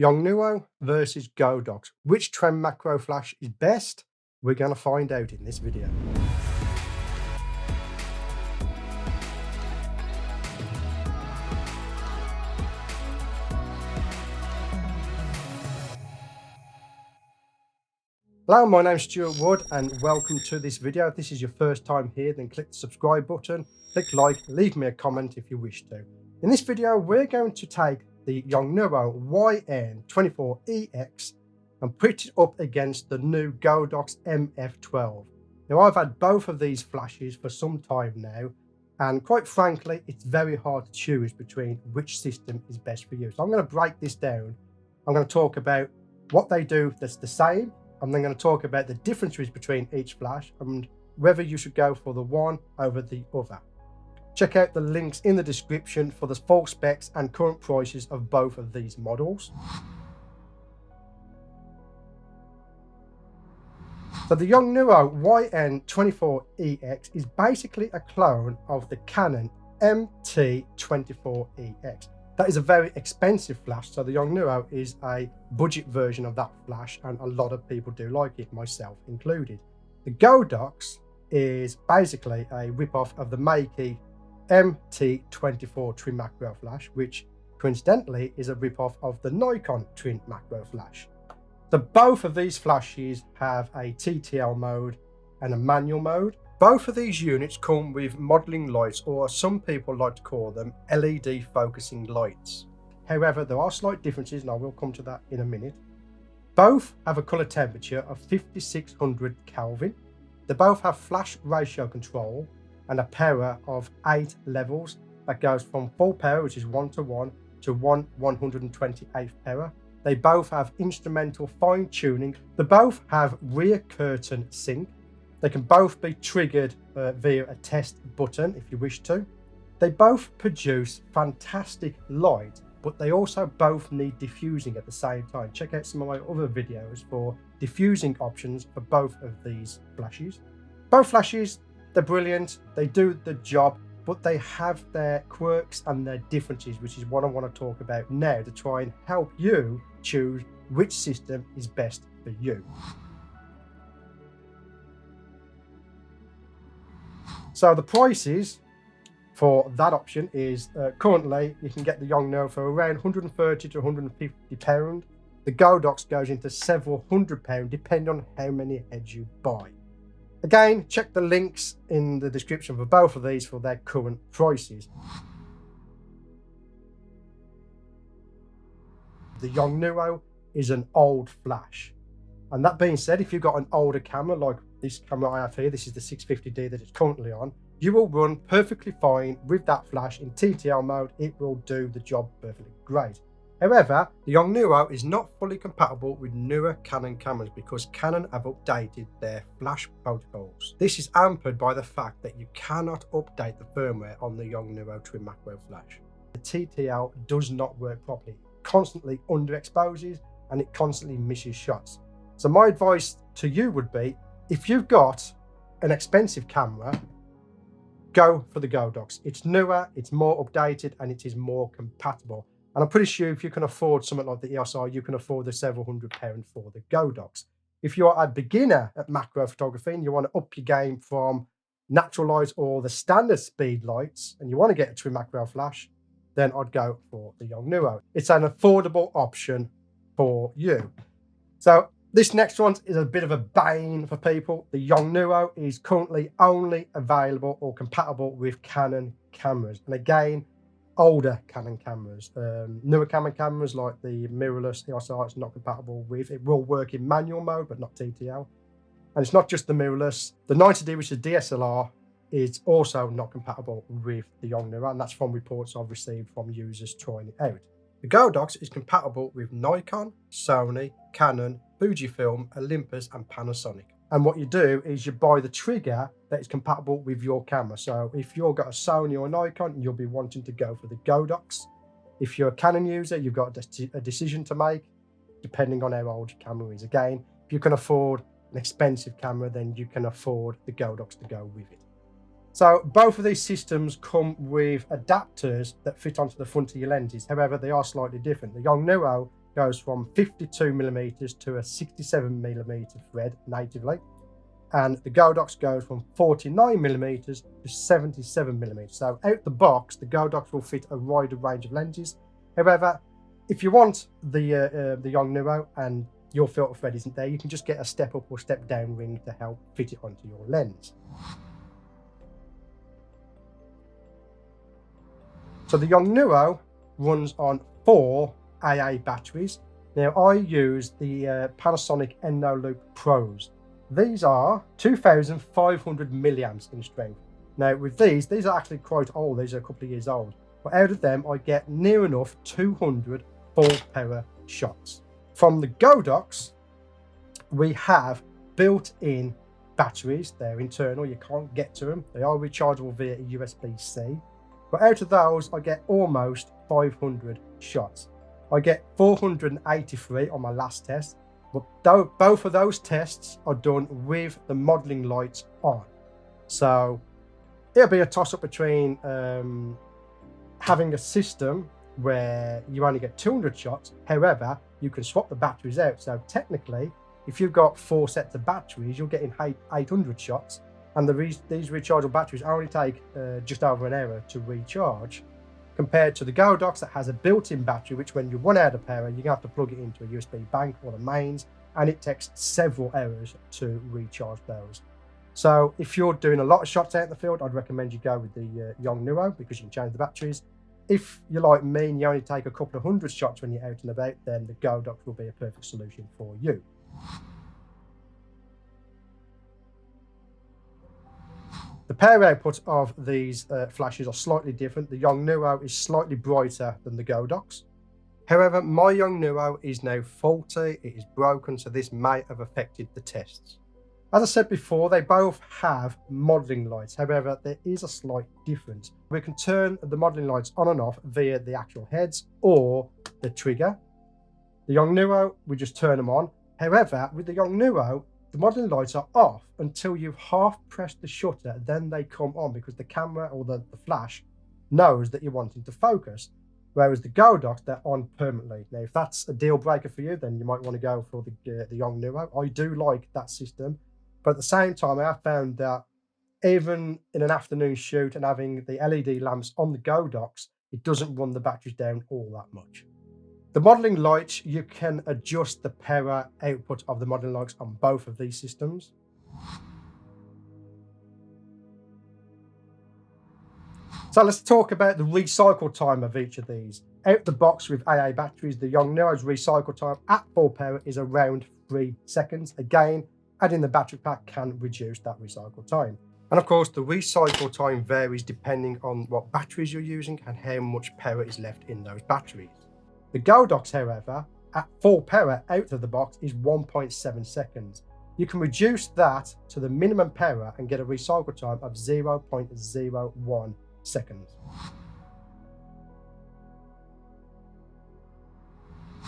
Yongnuo versus Godox. Which trend macro flash is best? We're going to find out in this video. Hello, my name's Stuart Wood and welcome to this video. If this is your first time here, then click the subscribe button, click like, leave me a comment if you wish to. In this video, we're going to take the Yongnuo YN24EX and put it up against the new Godox MF12. Now, I've had both of these flashes for some time now, and quite frankly, it's very hard to choose between which system is best for you. So I'm going to break this down. I'm going to talk about what they do that's the same. I'm then going to talk about the differences between each flash and whether you should go for the one over the other. Check out the links in the description for the full specs and current prices of both of these models. So the Yongnuo YN24EX is basically a clone of the Canon MT24EX. That is a very expensive flash, so the Yongnuo is a budget version of that flash, and a lot of people do like it, myself included. The Godox is basically a rip-off of the Meiki MT24 twin macro flash, which coincidentally is a rip-off of the Nikon twin macro flash. So both of these flashes have a TTL mode and a manual mode. Both of these units come with modelling lights, or some people like to call them LED focusing lights. However, there are slight differences, and I will come to that in a minute. Both have a colour temperature of 5600 Kelvin. They both have flash ratio control and a power of 8 levels that goes from full power, which is 1:1, to 1/128th power. They both have instrumental fine tuning. They both have rear curtain sync. They can both be triggered via a test button if you wish to. They both produce fantastic light, but they also both need diffusing at the same time. Check out some of my other videos for diffusing options for both of these flashes. Both flashes, they're brilliant, they do the job, but they have their quirks and their differences, which is what I want to talk about now to try and help you choose which system is best for you. So the prices for that option is currently you can get the Yongnuo for around £130 to £150. The Godox goes into several £100 depending on how many heads you buy. Again, check the links in the description for both of these for their current prices. The Yongnuo is an old flash. And that being said, if you've got an older camera like this camera I have here, this is the 650D that it's currently on, you will run perfectly fine with that flash in TTL mode. It will do the job perfectly great. However, the Yongnuo is not fully compatible with newer Canon cameras because Canon have updated their flash protocols. This is hampered by the fact that you cannot update the firmware on the Yongnuo twin macro flash. The TTL does not work properly. It constantly underexposes and it constantly misses shots. So my advice to you would be, if you've got an expensive camera, go for the Godox. It's newer, it's more updated, and it is more compatible. And I'm pretty sure if you can afford something like the EOS R, you can afford the several £100 for the Godox. If you're a beginner at macro photography and you want to up your game from natural lights or the standard speed lights, and you want to get a twin macro flash, then I'd go for the Yongnuo. It's an affordable option for you. So this next one is a bit of a bane for people. The Yongnuo is currently only available or compatible with Canon cameras. And again, older Canon cameras. Newer Canon cameras like the mirrorless EOS R, it's not compatible with. It will work in manual mode, but not TTL. And it's not just the mirrorless. The 90D, which is DSLR, is also not compatible with the Yongnuo, and that's from reports I've received from users trying it out. The Godox is compatible with Nikon, Sony, Canon, Fujifilm, Olympus and Panasonic. And what you do is you buy the trigger that is compatible with your camera. So if you've got a Sony or a Nikon, you'll be wanting to go for the Godox. If you're a Canon user, you've got a decision to make depending on how old your camera is. Again, if you can afford an expensive camera, then you can afford the Godox to go with it. So both of these systems come with adapters that fit onto the front of your lenses. However, they are slightly different. The Yongnuo goes from 52mm to a 67mm thread natively, and the Godox goes from 49mm to 77mm. So out the box, the Godox will fit a wider range of lenses. However, if you want the Yongnuo and your filter thread isn't there, you can just get a step up or step down ring to help fit it onto your lens. So the Yongnuo runs on 4 AA batteries. Now I use the Panasonic Ennoloop Pros. These are 2,500 milliamps in strength. Now with these are actually quite old. These are a couple of years old. But out of them, I get near enough 200 full power shots. From the Godox, we have built-in batteries. They're internal. You can't get to them. They are rechargeable via USB-C. But out of those, I get almost 500 shots. I get 483 on my last test. But both of those tests are done with the modeling lights on. So it'll be a toss-up between having a system where you only get 200 shots. However, you can swap the batteries out. So technically, if you've got 4 sets of batteries, you're getting 800 shots. And these rechargeable batteries only take just over an hour to recharge, compared to the Godox that has a built-in battery, which when you run out of power, you're going to have to plug it into a USB bank or the mains, and it takes several hours to recharge those. So if you're doing a lot of shots out in the field, I'd recommend you go with the Yongnuo, because you can change the batteries. If you're like me and you only take a couple of 100 shots when you're out and about, then the Godox will be a perfect solution for you. The power output of these flashes are slightly different. The Yongnuo is slightly brighter than the Godox. However, my Yongnuo is now faulty. It is broken, so this may have affected the tests. As I said before, they both have modeling lights. However, there is a slight difference. We can turn the modeling lights on and off via the actual heads or the trigger. The Yongnuo, we just turn them on. However, with the Yongnuo, the modeling lights are off until you've half pressed the shutter, then they come on because the camera or the flash knows that you're wanting to focus. Whereas the Godox, they're on permanently. Now, if that's a deal breaker for you, then you might want to go for the Yongnuo. I do like that system, but at the same time, I have found that even in an afternoon shoot and having the LED lamps on the Godox, it doesn't run the batteries down all that much. The modeling lights, you can adjust the power output of the modeling lights on both of these systems. So let's talk about the recycle time of each of these. Out the box with AA batteries, the Yongnuo's recycle time at full power is around 3 seconds. Again, adding the battery pack can reduce that recycle time. And of course, the recycle time varies depending on what batteries you're using and how much power is left in those batteries. The Godox, however, at full power out of the box is 1.7 seconds. You can reduce that to the minimum power and get a recycle time of 0.01 seconds.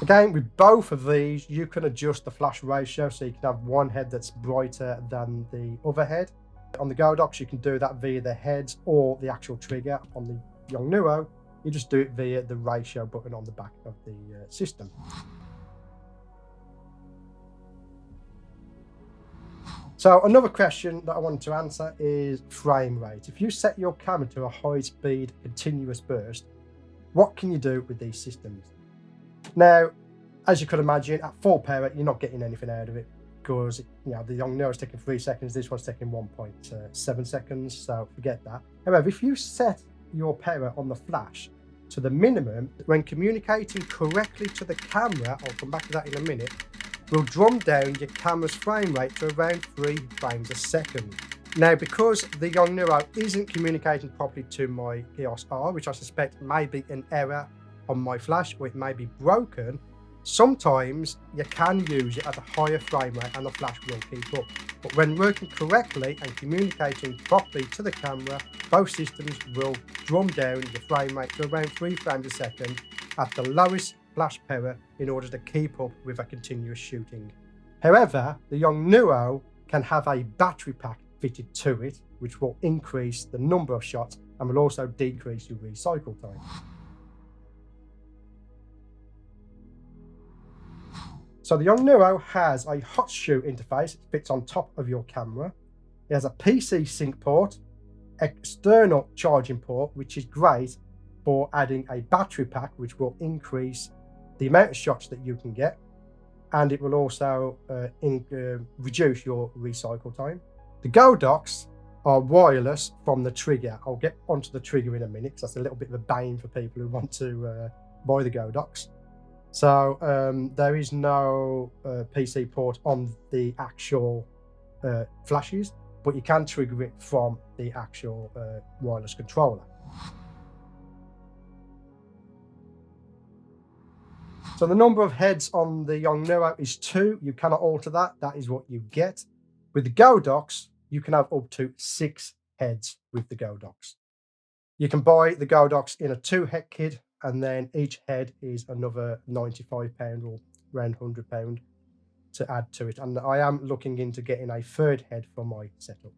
Again, with both of these, you can adjust the flash ratio, so you can have one head that's brighter than the other head. On the Godox, you can do that via the heads or the actual trigger. On the Yongnuo, you just do it via the ratio button on the back of the system. So another question that I wanted to answer is frame rate. If you set your camera to a high-speed continuous burst, what can you do with these systems? Now, as you could imagine, at full power, you're not getting anything out of it because the Yongnuo is taking 3 seconds, this one's taking 1.7 seconds, so forget that. However, if you set your power on the flash to the minimum, when communicating correctly to the camera, I'll come back to that in a minute, will drum down your camera's frame rate to around 3 frames a second. Now, because the Yongnuo isn't communicating properly to my EOS R, which I suspect may be an error on my flash, or it may be broken, sometimes you can use it at a higher frame rate and the flash will keep up. But when working correctly and communicating properly to the camera, both systems will drum down the frame rate to around 3 frames a second at the lowest flash power in order to keep up with a continuous shooting. However, the Yongnuo can have a battery pack fitted to it, which will increase the number of shots and will also decrease your recycle time. So the Yongnuo has a hot shoe interface. It fits on top of your camera. It has a PC sync port, external charging port, which is great for adding a battery pack, which will increase the amount of shots that you can get, and it will also reduce your recycle time. The Godox are wireless from the trigger. I'll get onto the trigger in a minute because that's a little bit of a bane for people who want to buy the Godox. So there is no PC port on the actual flashes, but you can trigger it from the actual wireless controller. So the number of heads on the Yongnuo is 2. You cannot alter that. That is what you get. With the Godox, you can have up to 6 heads with the Godox. You can buy the Godox in a 2-head kit, and then each head is another £95 or around £100 to add to it. And I am looking into getting a 3rd head for my setup.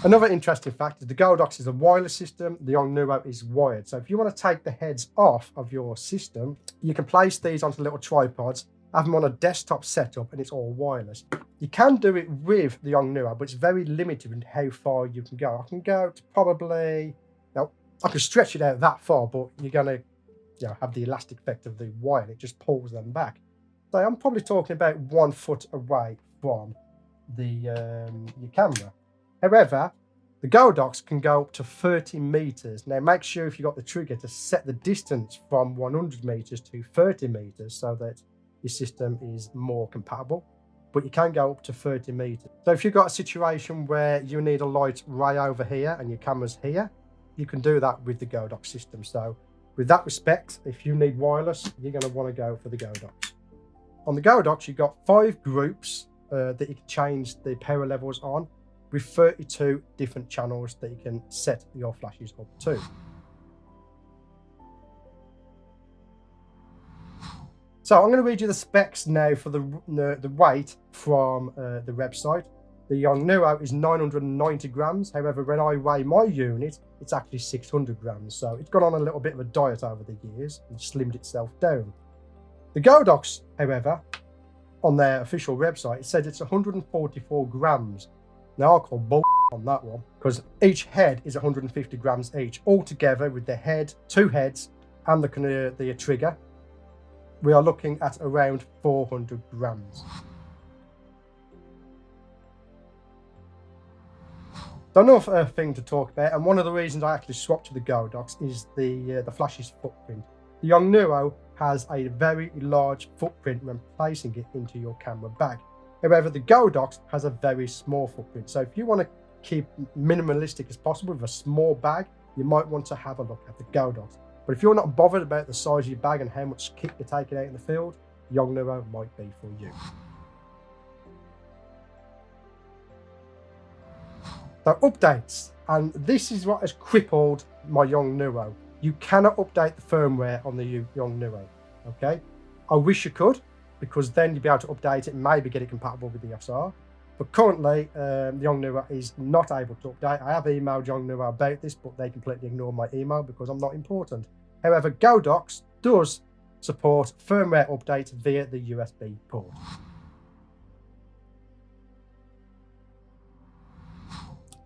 Another interesting fact is the Godox is a wireless system, the Yongnuo is wired. So if you want to take the heads off of your system, you can place these onto little tripods, have them on a desktop setup, and it's all wireless. You can do it with the Yongnuo, but it's very limited in how far you can go. I can go to probably, now I can stretch it out that far, but you're going to have the elastic effect of the wire. It just pulls them back. So I'm probably talking about 1 foot away from the your camera. However, the Godox can go up to 30 meters. Now make sure if you've got the trigger to set the distance from 100 meters to 30 meters so that your system is more compatible, but you can go up to 30 meters. So if you've got a situation where you need a light right over here and your camera's here, you can do that with the Godox system. So with that respect, if you need wireless, you're going to want to go for the Godox. On the Godox, you've got 5 groups that you can change the power levels on, with 32 different channels that you can set your flashes up to. So I'm going to read you the specs now for the weight from the website. The Yongnuo is 990 grams. However, when I weigh my unit, it's actually 600 grams. So it's gone on a little bit of a diet over the years and slimmed itself down. The Godox, however, on their official website, it says it's 144 grams. Now I'll call bull on that one, because each head is 150 grams each. Altogether, with the head, 2 heads, and the trigger, we are looking at around 400 grams. So another thing to talk about, and one of the reasons I actually swapped to the Godox, is the flash's footprint. The Yongnuo has a very large footprint when placing it into your camera bag. However, the Godox has a very small footprint. So if you want to keep minimalistic as possible with a small bag, you might want to have a look at the Godox. But if you're not bothered about the size of your bag and how much kit you're taking out in the field, Yongnuo might be for you. So updates, and this is what has crippled my Yongnuo. You cannot update the firmware on the Yongnuo, okay? I wish you could, because then you'd be able to update it and maybe get it compatible with the SR. But currently, the Yongnuo is not able to update. I have emailed Yongnuo about this, but they completely ignore my email because I'm not important. However, Godox does support firmware updates via the USB port.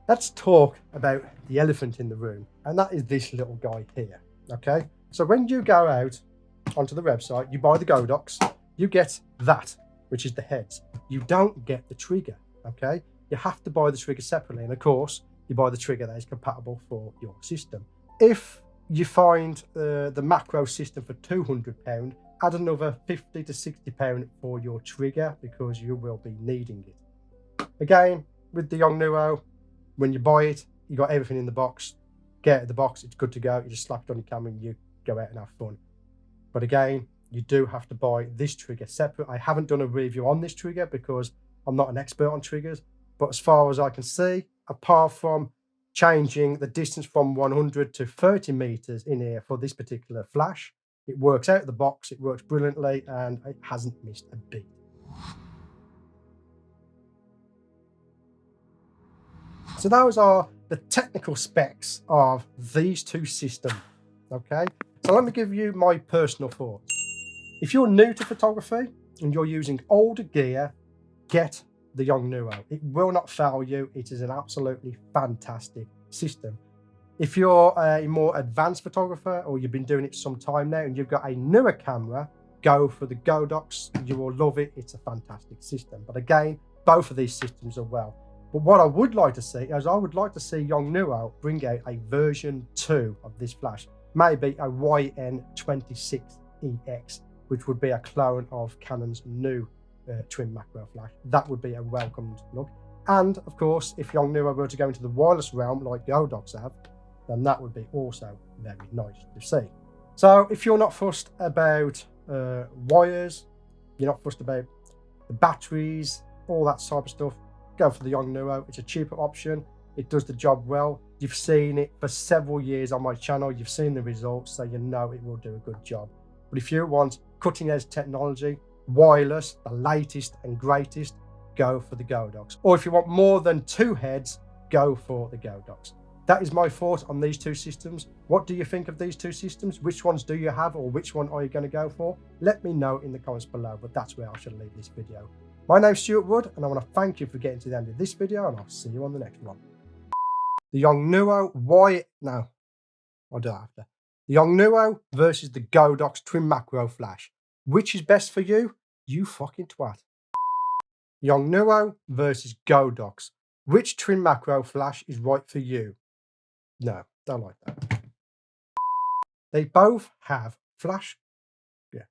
Let's talk about the elephant in the room, and that is this little guy here, okay? So when you go out onto the website, you buy the Godox, you get that, which is the heads. You don't get the trigger, okay? You have to buy the trigger separately, and of course, you buy the trigger that is compatible for your system. If you find the macro system for £200, add another £50 to £60 for your trigger, because you will be needing it. Again, with the Yongnuo, when you buy it, you got everything in the box. Get out of the box, it's good to go. You just slap it on your camera and you go out and have fun. But again, you do have to buy this trigger separate. I haven't done a review on this trigger because I'm not an expert on triggers. But as far as I can see, apart from changing the distance from 100 to 30 meters in here for this particular flash, it works out of the box, it works brilliantly, and it hasn't missed a beat. So those are the technical specs of these two systems, okay? So let me give you my personal thoughts. If you're new to photography and you're using older gear, get the Yongnuo. It will not fail you. It is an absolutely fantastic system. If you're a more advanced photographer or you've been doing it some time now and you've got a newer camera, go for the Godox. You will love it. It's a fantastic system. But again, both of these systems are well. But what I would like to see is I would like to see Yongnuo bring out a version 2 of this flash. Maybe a YN24EX, which would be a clone of Canon's new twin macro flash. That would be a welcomed look. And of course, if Yongnuo were to go into the wireless realm like Godox have, then that would be also very nice to see. So if you're not fussed about wires, you're not fussed about the batteries, all that type of stuff, go for the Yongnuo. It's a cheaper option. It does the job well. You've seen it for several years on my channel. You've seen the results, so you know it will do a good job. But if you want cutting edge technology, wireless, the latest and greatest, go for the Godox. Or if you want more than 2 heads, go for the Godox. That is my thought on these 2 systems. What do you think of these 2 systems? Which ones do you have, or which one are you going to go for? Let me know in the comments below, but that's where I should leave this video. My name's Stuart Wood, and I want to thank you for getting to the end of this video, and I'll see you on the next one. The Yongnuo I'll do that after. The Yongnuo versus the Godox twin macro flash. Which is best for you? You fucking twat. Yongnuo versus Godox. Which twin macro flash is right for you? No, don't like that. They both have flash. Yeah.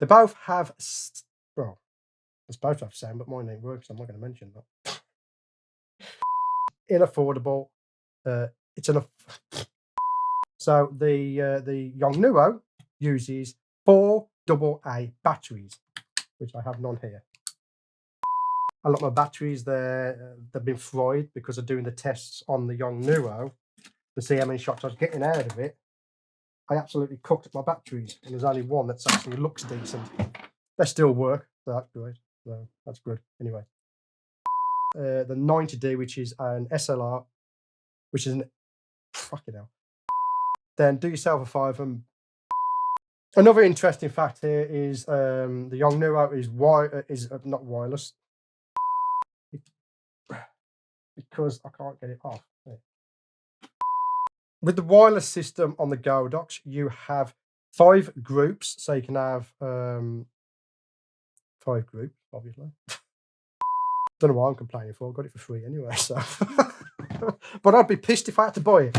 They both have. Well, it's both have sound, but mine ain't working, so I'm not going to mention that. Inaffordable. It's enough. So the Yongnuo uses 4 AA batteries, which I have none here. A lot of my batteries they've been fried because of doing the tests on the Yongnuo to see how many shots I was getting out of it. I absolutely cooked my batteries, and there's only one that's actually looks decent. They still work, so that's good. So that's good. Anyway, the 90D, which is an SLR, which is an fucking hell. Then do yourself a 5 and. Another interesting fact here is the Yongnuo is not wireless because I can't get it off. With the wireless system on the Godox, you have 5 groups, so you can have 5 groups, obviously. Don't know why I'm complaining for. I got it for free anyway, so. But I'd be pissed if I had to buy it.